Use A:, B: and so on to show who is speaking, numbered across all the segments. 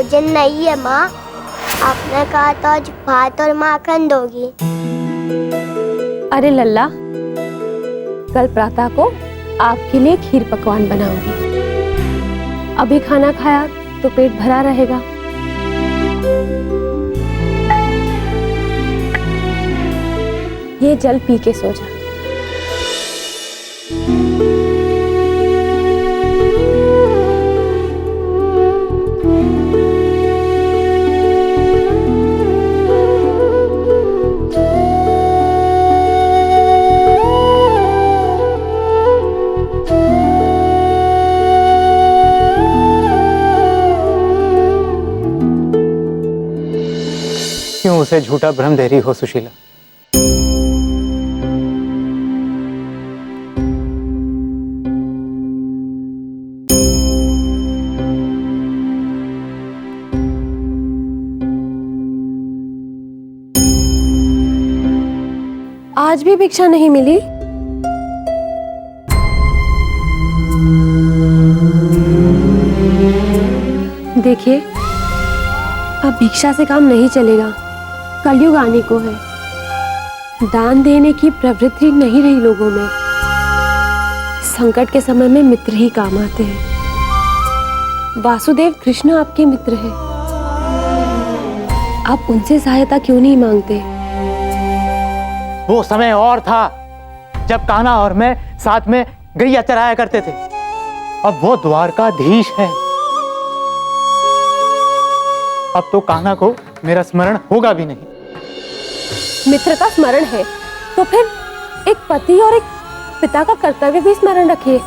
A: भोजन नहीं है माँ। आपने कहा तो आज भात और माखन दोगी।
B: अरे लल्ला, कल प्रातः को आपके लिए खीर पकवान बनाऊंगी। अभी खाना खाया तो पेट भरा रहेगा। ये जल पी के सो जा।
C: क्यों उसे झूठा भ्रम दे रही हो सुशीला?
B: आज भी भिक्षा नहीं मिली? देखिए, अब भिक्षा से काम नहीं चलेगा। कलयुग आने को है। दान देने की प्रवृत्ति नहीं रही लोगों में। संकट के समय में मित्र ही काम आते हैं। वासुदेव कृष्ण आपके मित्र हैं। आप उनसे सहायता क्यों नहीं मांगते?
C: वो समय और था जब कान्हा और मैं साथ में गैया चराया करते थे। अब वो द्वारकाधीश है। अब तो कान्हा को मेरा स्मरण होगा भी नहीं।
B: मित्र का स्मरण है तो फिर एक पति और एक पिता का कर्तव्य भी स्मरण रखिए।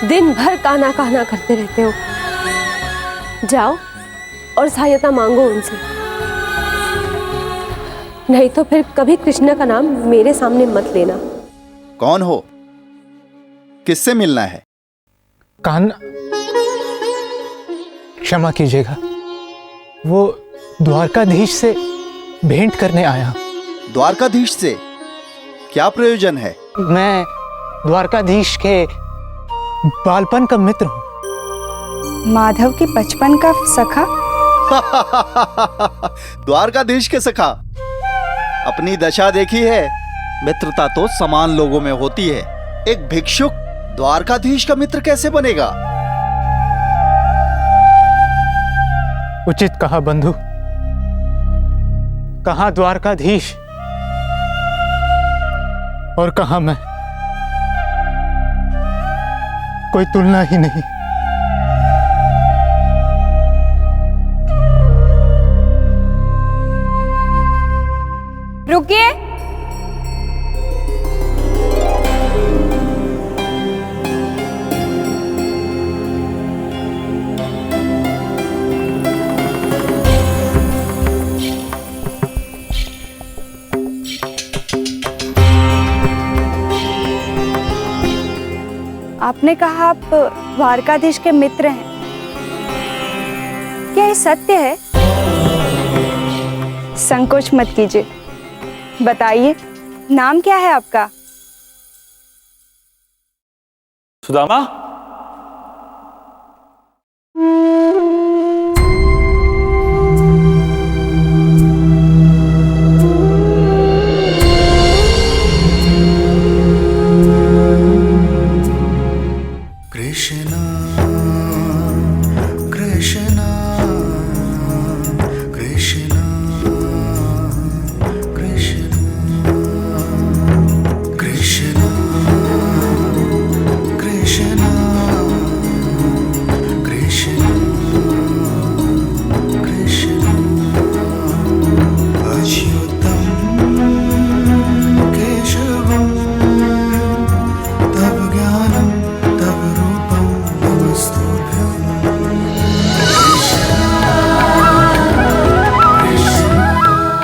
B: दिन भर कान्हा कान्हा करते रहते हो। जाओ और सहायता मांगो उनसे। नहीं तो फिर कभी कृष्ण का नाम मेरे सामने मत लेना।
D: कौन हो? किससे मिलना है?
C: कान्हा, क्षमा कीजिएगा, वो द्वारकाधीश से भेंट करने आया।
D: द्वारकाधीश से क्या प्रयोजन है?
C: मैं द्वारकाधीश के बालपन का मित्र हूँ।
E: माधव के बचपन का सखा?
D: द्वारकाधीश के सखा? अपनी दशा देखी है। मित्रता तो समान लोगों में होती है। एक भिक्षुक द्वारकाधीश का मित्र कैसे बनेगा?
C: उचित कहा बंधु। कहाँ द्वारकाधीश और कहाँ मैं, कोई तुलना ही नहीं।
E: रुकिए। आपने कहा आप द्वारकाधीश के मित्र हैं। क्या ये सत्य है? संकोच मत कीजिए, बताइए नाम क्या है आपका?
F: सुदामा?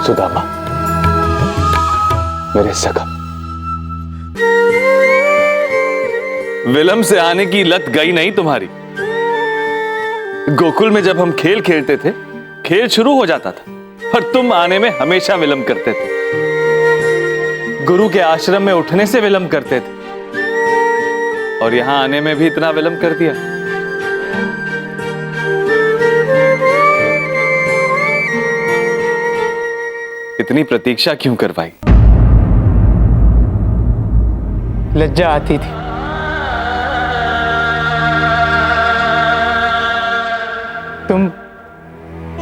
G: सुदामा, मेरे सखा।
F: विलंब से आने की लत गई नहीं तुम्हारी। गोकुल में जब हम खेल खेलते थे, खेल शुरू हो जाता था, पर तुम आने में हमेशा विलंब करते थे। गुरु के आश्रम में उठने से विलंब करते थे और यहां आने में भी इतना विलंब कर दिया। इतनी प्रतीक्षा क्यों करवाई?
C: लज्जा आती थी। तुम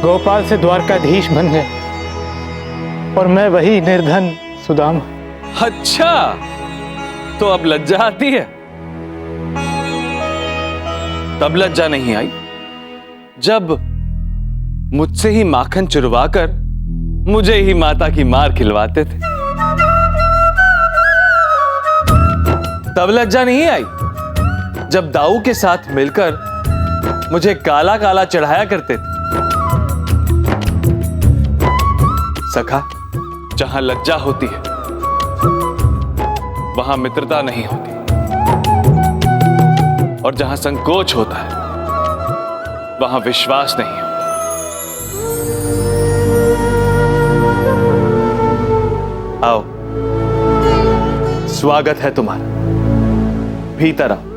C: गोपाल से द्वारकाधीश बन गए और मैं वही निर्धन सुदामा।
F: अच्छा, तो अब लज्जा आती है? तब लज्जा नहीं आई जब मुझसे ही माखन चुरवाकर मुझे ही माता की मार खिलवाते थे। तब लज्जा नहीं आई जब दाऊ के साथ मिलकर मुझे काला काला चढ़ाया करते थे। सखा, जहां लज्जा होती है वहां मित्रता नहीं होती, और जहां संकोच होता है वहां विश्वास नहीं होता। आओ, स्वागत है तुम्हारा, भीतर आओ।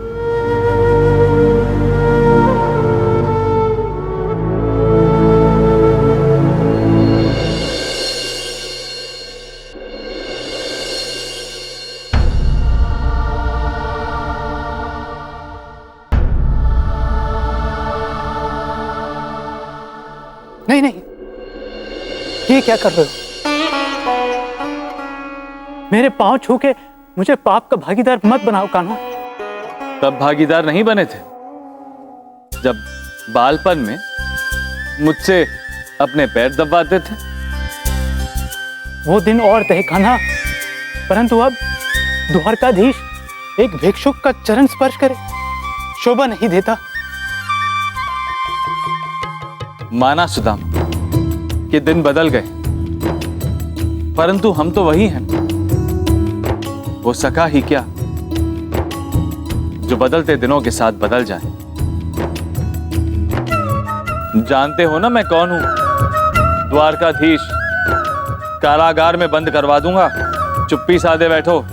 C: नहीं नहीं, ये क्या कर रहे हो? मेरे पांव छू के मुझे पाप का भागीदार मत बनाओ कान्हा।
F: तब भागीदार नहीं बने थे जब बालपन में मुझसे अपने पैर दबाते थे।
C: वो दिन और थे कान्हा, परंतु अब द्वारकाधीश एक भिक्षुक का चरण स्पर्श करे शोभा नहीं देता।
F: माना सुदाम कि दिन बदल गए, परंतु हम तो वही हैं। वो सखा ही क्या जो बदलते दिनों के साथ बदल जाए। जानते हो ना मैं कौन हूं? द्वारकाधीश। कारागार में बंद करवा दूंगा, चुप्पी साधे बैठो।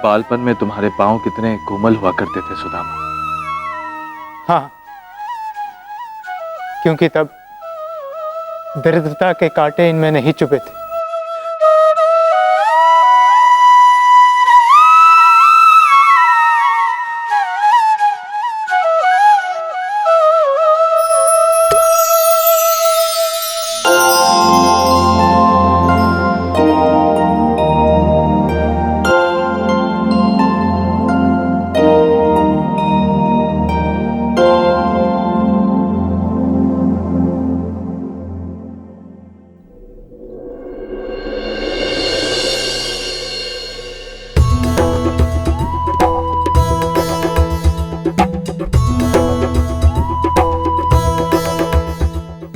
F: बालपन में तुम्हारे पांव कितने कोमल हुआ करते थे सुदामा।
C: हाँ, क्योंकि तब दरिद्रता के कांटे इनमें नहीं चुभे थे।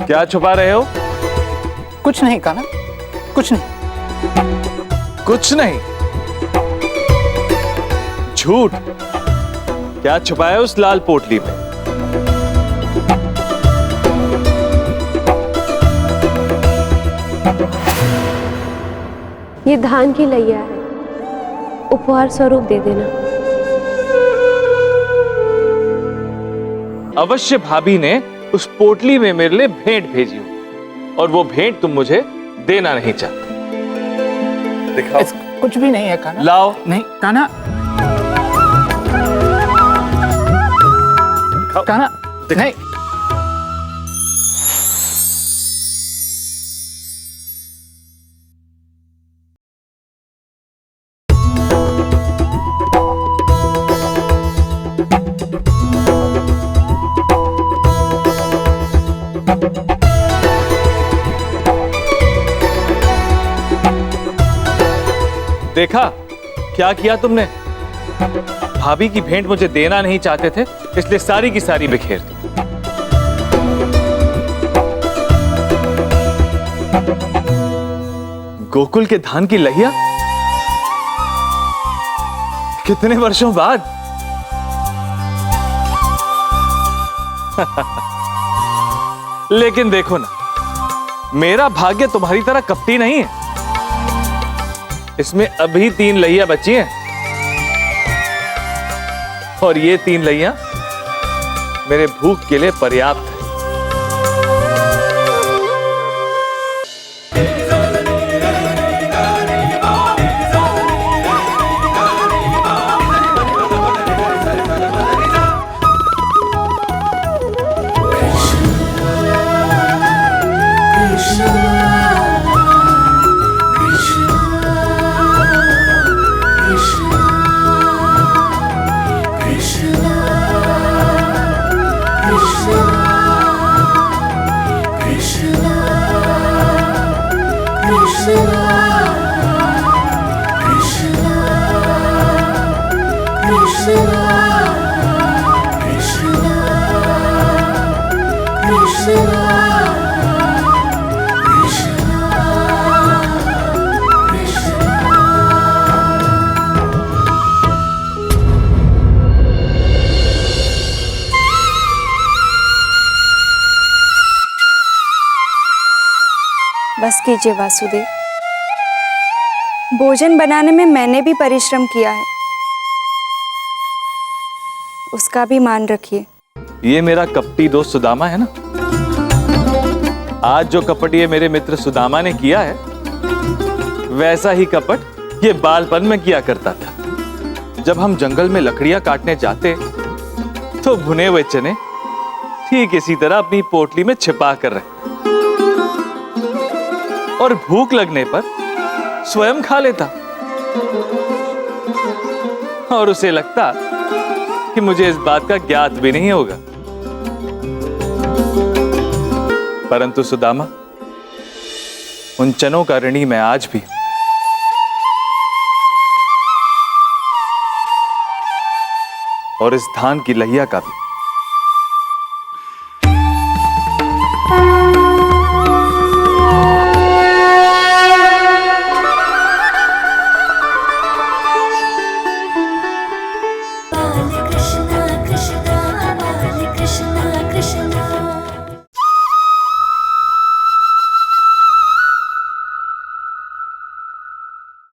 F: क्या छुपा रहे हो?
C: कुछ नहीं कान्हा, कुछ नहीं।
F: कुछ नहीं? झूठ। क्या छुपाया उस लाल पोटली में?
B: ये धान की लैया है, उपहार स्वरूप दे देना।
F: अवश्य भाभी ने उस पोटली में मेरे लिए भेंट भेजी हो, और वो भेंट तुम मुझे देना नहीं चाहते। दिखाओ।
C: कुछ भी नहीं है कान्हा।
F: लाओ।
C: नहीं कान्हा, कान्हा नहीं।
F: देखा क्या किया तुमने? भाभी की भेंट मुझे देना नहीं चाहते थे, इसलिए सारी की सारी बिखेर दी। गोकुल के धान की लहिया कितने वर्षों बाद। लेकिन देखो ना, मेरा भाग्य तुम्हारी तरह कपटी नहीं है। इसमें अभी 3 लहिया बची हैं और ये 3 लहिया मेरे भूख के लिए पर्याप्त है।
E: बस कीजिए वासुदेव, भोजन बनाने में मैंने भी परिश्रम किया है, उसका भी मान रखिए।
F: ये मेरा कपटी दोस्त सुदामा है ना। आज जो कपट ये मेरे मित्र सुदामा ने किया है, वैसा ही कपट ये बालपन में किया करता था। जब हम जंगल में लकड़ियां काटने जाते तो भुने हुए चने ठीक इसी तरह अपनी पोटली में छिपा कर रहे और भूख लगने पर स्वयं खा लेता और उसे लगता कि मुझे इस बात का ज्ञात भी नहीं होगा। परंतु सुदामा, उन चनों का ऋणी मैं आज भी। और इस धान की लहिया का भी।
G: Krishna Krishna Krishna